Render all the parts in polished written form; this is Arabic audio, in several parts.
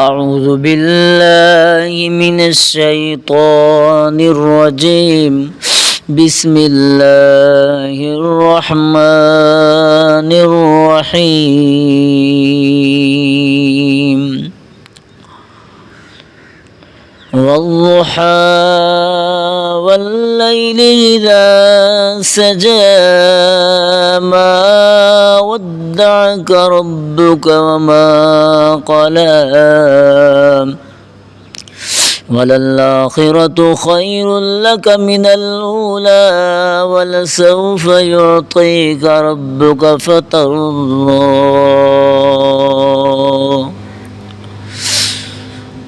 أعوذ بالله من الشيطان الرجيم بسم الله الرحمن الرحيم والضحى والليل إذا سجى ما ودعك ربك وما قلى وللآخرة خير لك من الأولى ولسوف يعطيك ربك فترضى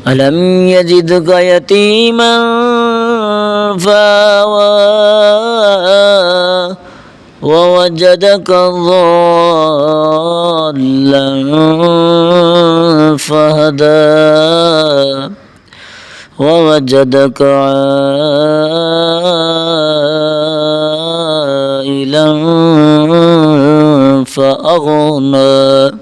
ألم يجدك يتيما فآوى ووجدك ضالا فهدى ووجدك عائلا فأغنى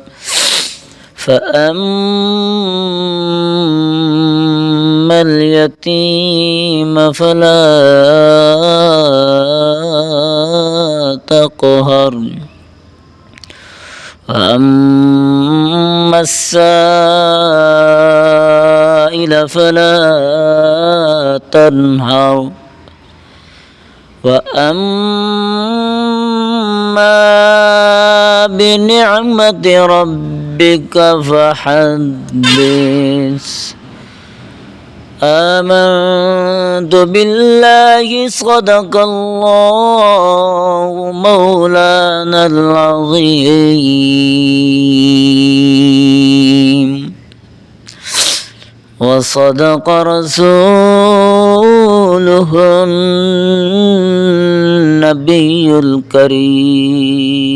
فأما اليتيم فلا تقهر وأما السائل فلا تنهر وأما بنعمة ربك فحدث آمنت بالله صدق الله مولانا العظيم وصدق رسوله النبي الكريم